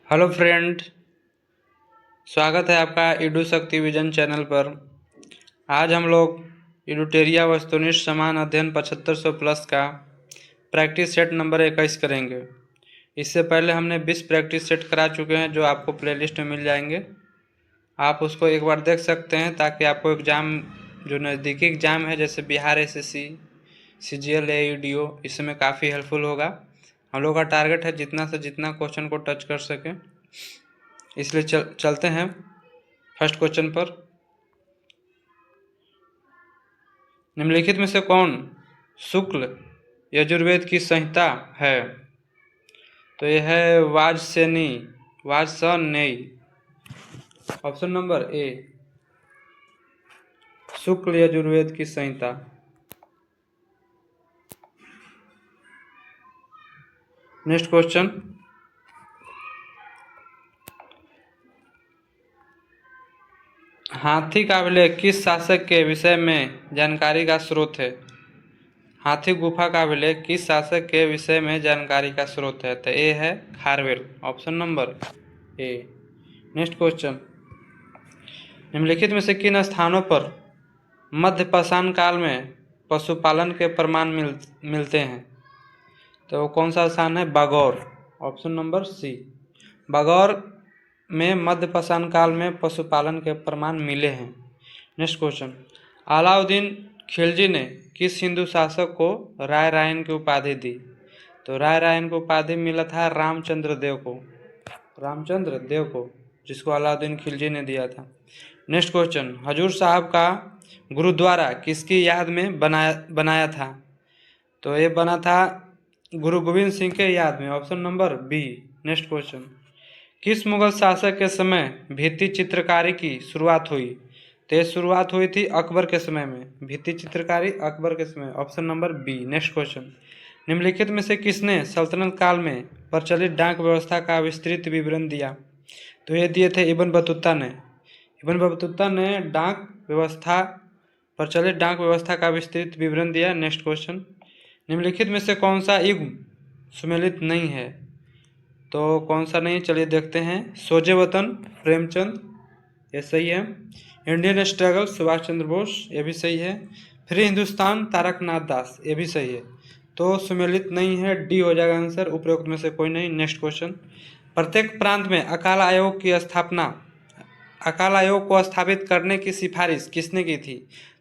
Hello friend, स्वागत है आपका ईडू शक्ति विजन चैनल पर। आज हम लोग यूटेरिया वस्तुनिष्ठ समान अध्ययन 7500 प्लस का प्रैक्टिस सेट नंबर 21 करेंगे। इससे पहले हमने 20 प्रैक्टिस सेट करा चुके हैं जो आपको प्लेलिस्ट में मिल जाएंगे। आप उसको एक बार देख सकते हैं ताकि आपको एग्ज़ाम जो नज़दीकी एग्ज़ाम है जैसे बिहार एसएससी, सीजीएल, एईडीओ, इसमें काफ़ी हेल्पफुल होगा। हम लोग का टारगेट है जितना से जितना क्वेश्चन को टच कर सकें, इसलिए चलते हैं फर्स्ट क्वेश्चन पर। निम्नलिखित में से कौन शुक्ल यजुर्वेद की संहिता है? तो यह है वाजसेनेयी। ऑप्शन नंबर ए, शुक्ल यजुर्वेद की संहिता। नेक्स्ट क्वेश्चन, हाथी का अभिलेख किस शासक के विषय में जानकारी का स्रोत है? हाथी गुफा का अभिलेख किस शासक के विषय में जानकारी का स्रोत है? तो ए है Kharavela. Option number A. Next question, निम्नलिखित में से किन स्थानों पर मध्य पाषाण काल में पशुपालन के प्रमाण मिलते हैं? तो कौन सा स्थान है? Bagor. Option number C, Bagor में मध्य पाषाण काल में पशुपालन के प्रमाण मिले हैं। नेक्स्ट क्वेश्चन, अलाउद्दीन खिलजी ने किस हिंदू शासक को राय रायन की उपाधि दी? तो राय रायन को उपाधि मिला था रामचंद्र देव को, जिसको अलाउद्दीन खिलजी ने दिया था। नेक्स्ट क्वेश्चन, हजूर साहब का गुरुद्वारा किसकी याद में बनाया था? तो ये बना था गुरु गोविंद सिंह के याद में। Option number B. Next question, किस मुगल शासक के समय भित्ति चित्रकारी की शुरुआत हुई? तो ये शुरुआत हुई थी अकबर के समय में, भित्ति चित्रकारी अकबर के समय। Option number B. Next question, निम्नलिखित में से किसने सल्तनत काल में प्रचलित डाक व्यवस्था का विस्तृत विवरण दिया? तो ये दिए थे इब्न बतूता ने प्रचलित डाक व्यवस्था का विस्तृत विवरण दिया। नेक्स्ट क्वेश्चन, निम्नलिखित में से कौन सा युग सुमेलित नहीं है? तो कौन सा नहीं, चलिए देखते हैं। सोजे वतन प्रेमचंद, ये सही है। इंडियन स्ट्रगल सुभाष चंद्र बोस, ये भी सही है। फ्री हिंदुस्तान तारकनाथ दास, ये भी सही है। तो सुमेलित नहीं है, डी हो जाएगा आंसर, उपरोक्त में से कोई नहीं। नेक्स्ट क्वेश्चन, प्रत्येक प्रांत में अकाल आयोग को स्थापित करने की सिफारिश किसने की थी?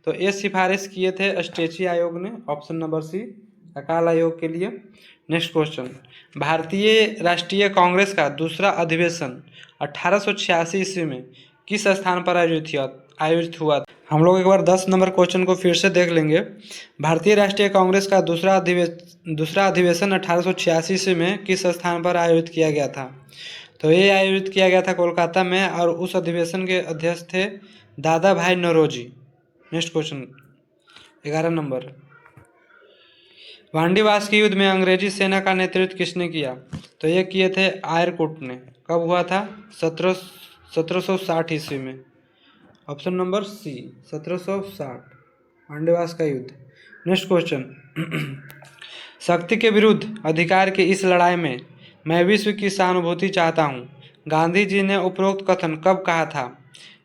तो ये सिफारिश किए थे स्टेची आयोग ने। ऑप्शन नंबर सी, अकाल आयोग के लिए। नेक्स्ट क्वेश्चन, भारतीय राष्ट्रीय कांग्रेस का दूसरा अधिवेशन 1886 ईस्वी में किस स्थान पर आयोजित हुआ? हम लोग एक बार 10 नंबर क्वेश्चन को फिर से देख लेंगे। भारतीय राष्ट्रीय कांग्रेस का दूसरा अधिवेशन 1886 ईस्वी में किस स्थान पर आयोजित किया गया था? तो ये आयोजित किया गया था कोलकाता में, और उस अधिवेशन के अध्यक्ष थे Dadabhai Naoroji. Next question 11 नंबर, वांडीवास के युद्ध में अंग्रेजी सेना का नेतृत्व किसने किया? तो ये किए थे आयरकुट ने। कब हुआ था? 1760 ईस्वी में। ऑप्शन नंबर सी, 1760, वांडीवास का युद्ध। नेक्स्ट क्वेश्चन, शक्ति के विरुद्ध अधिकार की इस लड़ाई में मैं विश्व की सहानुभूति चाहता हूँ, गांधी जी ने उपरोक्त कथन कब कहा था?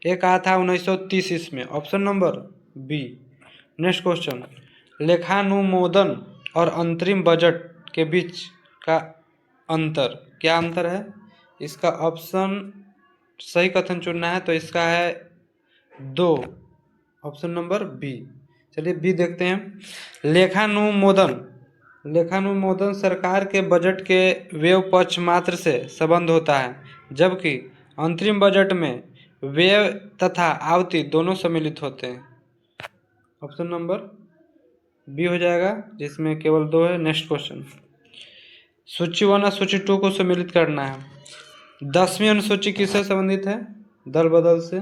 ये कहा था 1930 ईस्वी में। Option number B. Next question, लेखानुमोदन और अंतरिम बजट के बीच का अंतर, क्या अंतर है? इसका ऑप्शन सही कथन चुनना है, तो इसका है 2, ऑप्शन नंबर बी। चलिए बी देखते हैं। लेखानुमोदन सरकार के बजट के व्यय पक्ष मात्र से संबंध होता है, जबकि अंतरिम बजट में व्यय तथा आवती दोनों सम्मिलित होते हैं। ऑप्शन नंबर बी हो जाएगा, जिसमें केवल 2 है। नेक्स्ट क्वेश्चन, सूची 1 और सूची 2 को सम्मिलित करना है। 10वीं अनुसूची किससे संबंधित है? दल बदल से।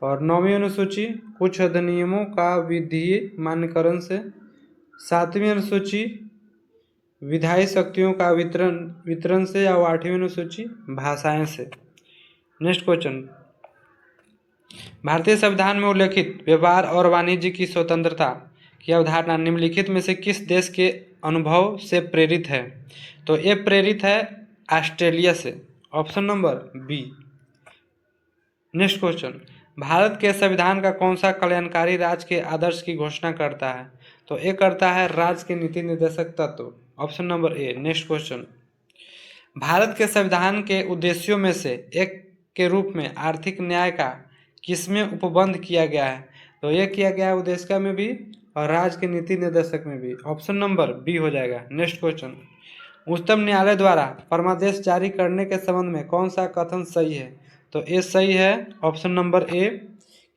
और 9वीं अनुसूची कुछ अधिनियमों का विधीय मान्यकरण से। 7वीं अनुसूची विधायी शक्तियों का वितरण से, या 8वीं अनुसूची भाषाएं से। नेक्स्ट क्वेश्चन, भारतीय संविधान में उल्लेखित व्यापार और वाणिज्य की स्वतंत्रता की अवधारणा निम्नलिखित में से किस देश के अनुभव से प्रेरित है? तो ये प्रेरित है ऑस्ट्रेलिया से। Option number B. Next question, Bharat के संविधान का कौन सा कल्याणकारी राज्य के आदर्श की घोषणा करता है? तो ये करता है राज्य के नीति निर्देशक तत्व, option number A. Next question, Bharat के संविधान के उद्देश्यों में से एक के रूप में आर्थिक न्याय का किसमें उपबंध किया गया है? तो ये किया गया है उद्देशिका में भी और राज्य के नीति निर्देशक में भी, ऑप्शन नंबर बी हो जाएगा। नेक्स्ट क्वेश्चन, उच्चतम न्यायालय द्वारा परमादेश जारी करने के संबंध में कौन सा कथन सही है? तो ये सही है, ऑप्शन नंबर ए।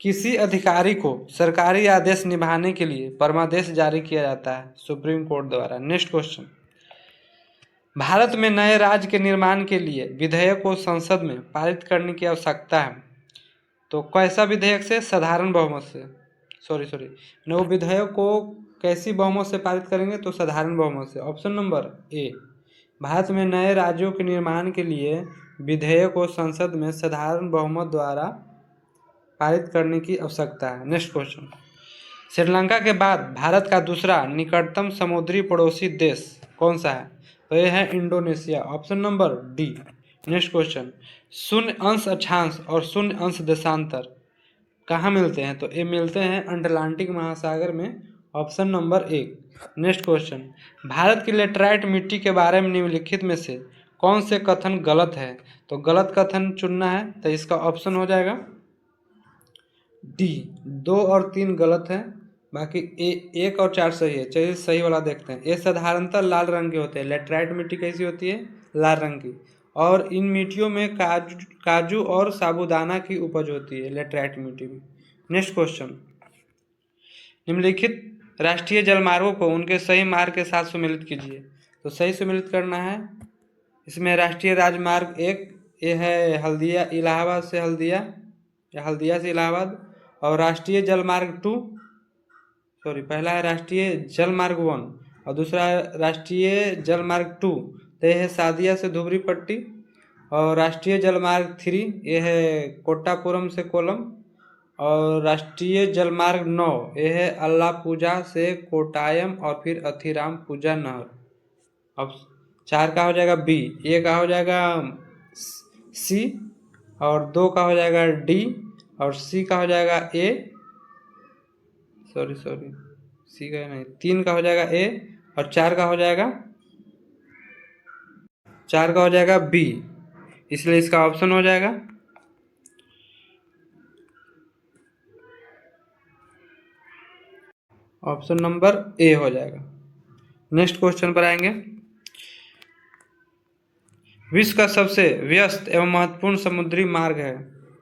किसी अधिकारी को सरकारी आदेश निभाने के लिए परमादेश जारी किया जाता है सुप्रीम कोर्ट द्वारा। नेक्स्ट क्वेश्चन, भारत में नए राज्य के निर्माण के लिए विधेयक को संसद में पारित करने की आवश्यकता है। तो कैसा विधेयक से? साधारण बहुमत से। सॉरी वो विधेयक को कैसी बहुमत से पारित करेंगे? तो साधारण बहुमत से, ऑप्शन नंबर ए। भारत में नए राज्यों के निर्माण के लिए विधेयक को संसद में साधारण बहुमत द्वारा पारित करने की आवश्यकता है। नेक्स्ट क्वेश्चन, श्रीलंका के बाद भारत का दूसरा निकटतम समुद्री पड़ोसी देश कौन सा है? तो यह है Indonesia, option number D. Next question, शून्य अंश अक्षांश और शून्य अंश देशांतर कहाँ मिलते हैं? तो ये मिलते हैं अटलांटिक महासागर में, ऑप्शन नंबर एक। नेक्स्ट क्वेश्चन, भारत की लेटराइट मिट्टी के बारे में निम्नलिखित में से कौन से कथन गलत है? तो गलत कथन चुनना है, तो इसका ऑप्शन हो जाएगा डी। 2 और 3 गलत है, बाकी 1 और 4 सही है। चलिए सही वाला देखते हैं। ये साधारणतः लाल रंग के होते हैं। लेटराइट मिट्टी कैसी होती है? लाल रंग की। और इन मिट्टियों में काजू और साबूदाना की उपज होती है लेटराइट मिट्टी में। नेक्स्ट क्वेश्चन, निम्नलिखित राष्ट्रीय जलमार्गों को उनके सही मार्ग के साथ सम्मिलित कीजिए। तो सही सम्मिलित करना है। इसमें राष्ट्रीय राजमार्ग 1 ये है हल्दिया, इलाहाबाद से हल्दिया या हल्दिया से इलाहाबाद। और राष्ट्रीय जलमार्ग 2 पहला है राष्ट्रीय जलमार्ग 1 और दूसरा है राष्ट्रीय जलमार्ग 2, तो यह है सादिया से धुबरी पट्टी। और राष्ट्रीय जलमार्ग 3 ये है कोट्टापुरम से कोलम। और राष्ट्रीय जलमार्ग 9 ये है अल्लापूजा से कोटायम और फिर अथिराम पूजा नहर। अब 4 का हो जाएगा बी, ए का हो जाएगा सी और 2 का हो जाएगा डी और सी का हो जाएगा ए। सॉरी सी का नहीं, 3 का हो जाएगा ए और 4 का हो जाएगा बी, इसलिए इसका ऑप्शन हो जाएगा ऑप्शन नंबर ए हो जाएगा। नेक्स्ट क्वेश्चन पर आएंगे। विश्व का सबसे व्यस्त एवं महत्वपूर्ण समुद्री मार्ग है,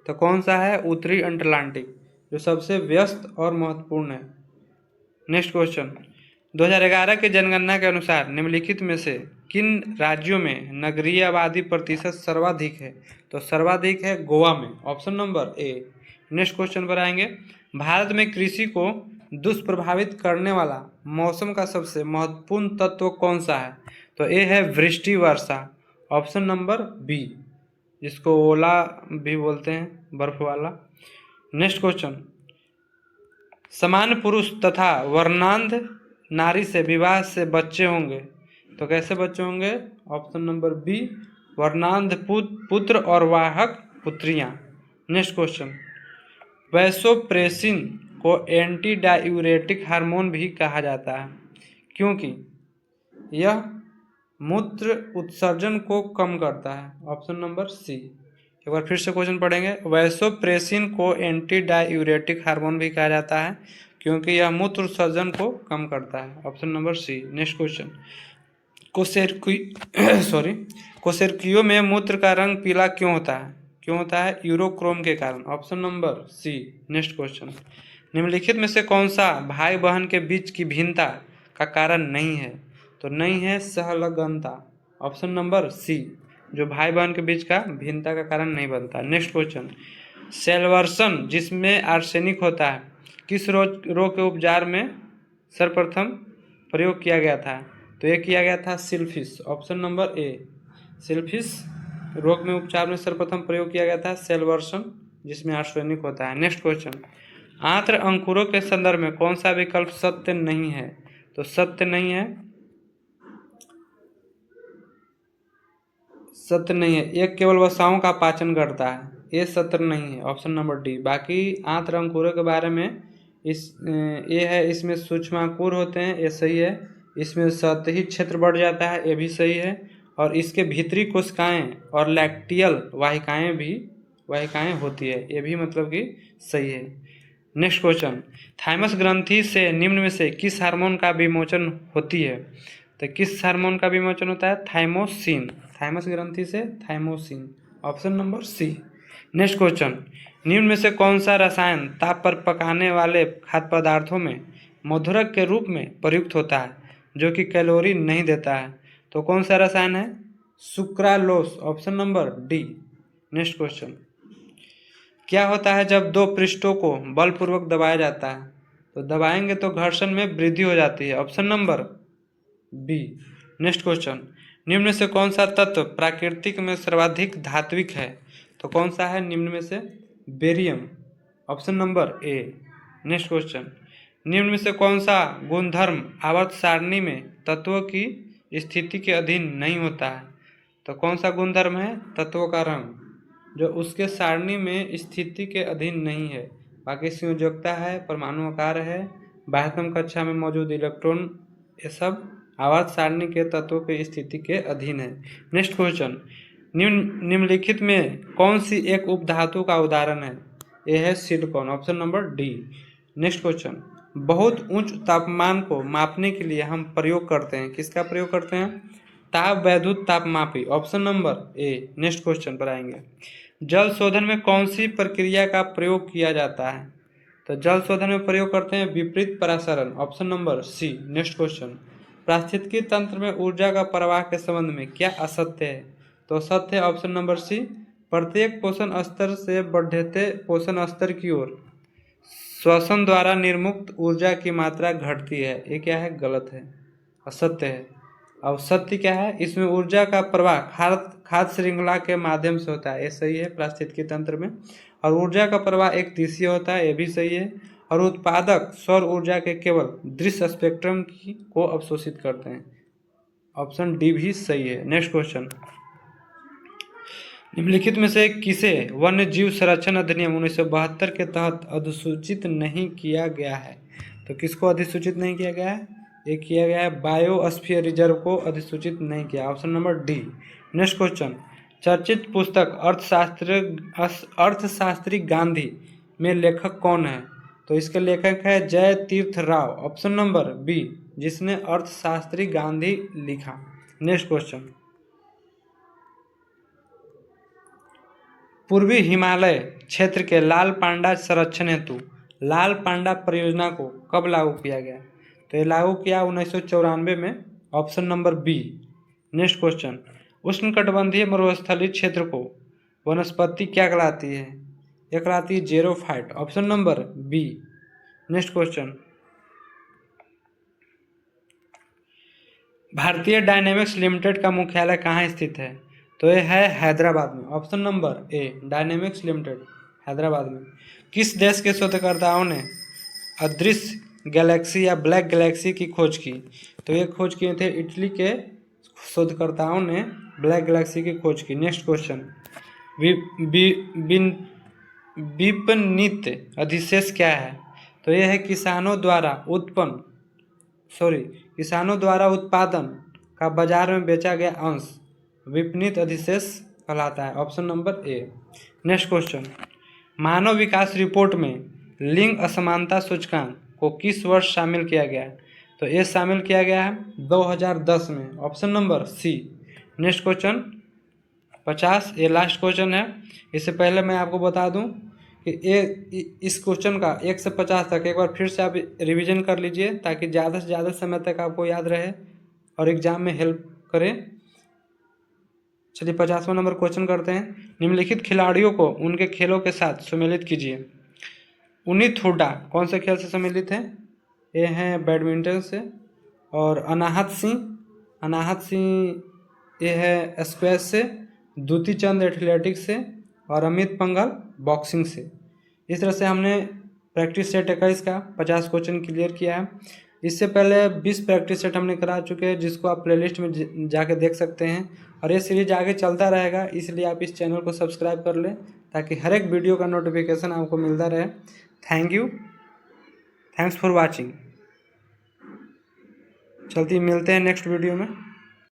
तो कौन सा है? उत्तरी अटलांटिक, जो सबसे व्यस्त और महत्वपूर्ण है। नेक्स्ट क्वेश्चन, 2011 के जनगणना के अनुसार निम्नलिखित में से किन राज्यों में नगरीय आबादी प्रतिशत सर्वाधिक है? तो सर्वाधिक है गोवा में, option number A. Next question पर आएंगे। भारत में कृषि को दुष्प्रभावित करने वाला मौसम का सबसे महत्वपूर्ण तत्व कौन सा है? तो ये है वृष्टि वर्षा, ऑप्शन नंबर बी, जिसको ओला भी बोलते हैं, बर्फ वाला। नेक्स्ट क्वेश्चन, समान पुरुष तथा वर्णांध नारी से विवाह से बच्चे होंगे, तो कैसे बच्चे होंगे? ऑप्शन नंबर बी, वर्णांध पुत्र और वाहक पुत्रियां। नेक्स्ट क्वेश्चन, वैसोप्रेसिन को एंटी डायूरेटिक हार्मोन भी कहा जाता है क्योंकि यह मूत्र उत्सर्जन को कम करता है, ऑप्शन नंबर सी। एक बार फिर से क्वेश्चन पढ़ेंगे। वैसोप्रेसिन को एंटी डायूरेटिक हार्मोन भी कहा जाता है क्योंकि यह मूत्र उत्सर्जन को कम करता है, option number C. Next question, कोसेरकियो में मूत्र का रंग पीला क्यों होता है? यूरोक्रोम के कारण, option number C. Next question, निम्नलिखित में से कौन सा भाई बहन के बीच की भिन्नता का कारण नहीं है? तो नहीं है सहलगनता, ऑप्शन नंबर सी, जो भाई बहन के बीच का भिन्नता का कारण नहीं बनता। नेक्स्ट क्वेश्चन, सेलवर्सन जिसमें आर्सेनिक होता है किस रोग के उपचार में सर्वप्रथम प्रयोग किया गया था? तो ये किया गया था सिल्फिस, ऑप्शन नंबर ए। सिल्फिस रोग में उपचार में सर्वप्रथम प्रयोग किया गया था सेलवर्सन जिसमें आर्सेनिक होता है। नेक्स्ट क्वेश्चन, आंत्र अंकुरों के संदर्भ में कौन सा विकल्प सत्य नहीं है? तो सत्य नहीं है सत्य नहीं है। एक केवल वसाओं का पाचन करता है, ये सत्य नहीं है। Option number D. बाकी आंत्र अंकुरों के बारे में ये है, इसमें सूक्ष्मांकुर होते हैं, ये सही है। इसमें सतही क्षेत्र बढ़ जाता है, ये भी सही है। और इसके भीतरी कोशिकाएं और लैक्टियल वाहिकाएं होती है, ये भी मतलब कि सही है। नेक्स्ट क्वेश्चन, थाइमस ग्रंथि से निम्न में से किस हार्मोन का विमोचन होती है? तो किस हार्मोन का विमोचन होता है? थाइमोसिन। थाइमस ग्रंथि से thymosin, option number C. Next question, निम्न में से कौन सा रसायन ताप पर पकाने वाले खाद्य पदार्थों में मधुरक के रूप में प्रयुक्त होता है जो कि कैलोरी नहीं देता है? तो कौन सा रसायन है? Sucralose, option number D. Next question, क्या होता है जब दो पृष्ठों को बलपूर्वक दबाया जाता है? तो दबाएंगे तो घर्षण में वृद्धि हो जाती है, option number B. Next question, निम्न में से कौन सा तत्व प्राकृतिक में सर्वाधिक धात्विक है? तो कौन सा है निम्न में से? Barium, option number A. Next question, निम्न में से कौन सा गुणधर्म आवर्त सारणी में तत्वों की स्थिति के अधीन नहीं होता है? तो कौन सा गुणधर्म है? तत्वों का रंग, जो उसके सारणी में स्थिति के अधीन नहीं है। बाकी संयोजकता है, परमाणु आकार है, बाह्यतम कक्षा में मौजूद इलेक्ट्रॉन, ये सब आवर्त सारणी के तत्वों की स्थिति के अधीन है। नेक्स्ट क्वेश्चन, निम्नलिखित में कौन सी एक उपधातु का उदाहरण है? यह है silicon, option number D. Next question, बहुत उच्च तापमान को मापने के लिए हम प्रयोग करते हैं, किसका प्रयोग करते हैं? ताप वैद्युत तापमापी, option number A. Next question पर आएंगे, जल शोधन में कौन सी प्रक्रिया का प्रयोग किया जाता है? तो जल शोधन में प्रयोग करते हैं विपरीत परासरण, option number C. Next question, पारिस्थितिकी तंत्र में ऊर्जा का प्रवाह के संबंध में क्या असत्य है? तो सत्य है, ऑप्शन नंबर सी। प्रत्येक पोषण स्तर से बढ़ते पोषण स्तर की ओर श्वसन द्वारा निर्मुक्त ऊर्जा की मात्रा घटती है, ये क्या है? गलत है, असत्य है। और सत्य क्या है? इसमें ऊर्जा का प्रवाह खाद्य श्रृंखला के माध्यम से होता है, ये सही है पारिस्थितिकी तंत्र में। और ऊर्जा का प्रवाह एक दिशीय होता है, ये भी सही है। और उत्पादक सौर ऊर्जा के केवल दृश्य स्पेक्ट्रम को अवशोषित करते हैं, ऑप्शन डी भी सही है। नेक्स्ट क्वेश्चन, निम्नलिखित में से किसे वन्य जीव संरक्षण अधिनियम 1972 के तहत अधिसूचित नहीं किया गया है? तो किसको अधिसूचित नहीं किया गया है? ये किया गया है बायोस्फीयर रिजर्व को अधिसूचित नहीं किया, option number D. Next question, चर्चित पुस्तक अर्थशास्त्री गांधी में लेखक कौन है? तो इसके लेखक है जय तीर्थ राव, ऑप्शन नंबर बी, जिसने अर्थशास्त्री गांधी लिखा। नेक्स्ट क्वेश्चन, पूर्वी हिमालय क्षेत्र के लाल पांडा संरक्षण हेतु लाल पांडा परियोजना को कब लागू किया गया? तो ये लागू किया 1994 में, option number B. Next question, उष्णकटिबंधीय मरुस्थलीय क्षेत्र को वनस्पति क्या कहलाती है? यह कहलाती है xerophyte, option number B. Next question, भारतीय डायनेमिक्स लिमिटेड का मुख्यालय कहाँ स्थित है? तो यह है हैदराबाद में, ऑप्शन नंबर ए। डायनेमिक्स लिमिटेड हैदराबाद में। किस देश के शोधकर्ताओं ने अदृश्य गैलेक्सी या ब्लैक गैलेक्सी की खोज की? तो ये खोज किए थे इटली के शोधकर्ताओं ने ब्लैक गैलेक्सी की खोज की। नेक्स्ट क्वेश्चन, विपणित अधिशेष क्या है? तो यह है किसानों द्वारा उत्पादन का बाजार में बेचा गया अंश विपणित अधिशेष कहलाता है, option number A. Next question, Manav Vikas report में लिंग असमानता सूचकांक को किस वर्ष शामिल किया गया है? तो ये शामिल किया गया है 2010 में, option number C. Next question 50, ये लास्ट क्वेश्चन है। इससे पहले मैं आपको बता दूं कि इस क्वेश्चन का 1 से 50 तक एक बार फिर से आप रिवीजन कर लीजिए, ताकि ज़्यादा से ज़्यादा समय तक आपको याद रहे और एग्जाम में हेल्प करे। चलिए 50वां नंबर क्वेश्चन करते हैं। निम्नलिखित खिलाड़ियों को उनके खेलों के साथ सम्मिलित कीजिए। उन्नीत हुड्डा कौन से खेल से सम्मिलित हैं? ये हैं बैडमिंटन से। और अनाहत सिंह ये है स्क्वैश से। द्युति चंद एथलेटिक्स से। और अमित पंघल बॉक्सिंग से। इस तरह से हमने प्रैक्टिस सेट 21 का 50 क्वेश्चन क्लियर किया है। इससे पहले 20 प्रैक्टिस सेट हमने करा चुके हैं, जिसको आप प्लेलिस्ट में जाके देख सकते हैं। और ये सीरीज आगे चलता रहेगा, इसलिए आप इस चैनल को सब्सक्राइब कर लें ताकि हर एक वीडियो का नोटिफिकेशन आपको मिलता रहे। Thank you, thanks for watching. चलती मिलते हैं नेक्स्ट वीडियो में।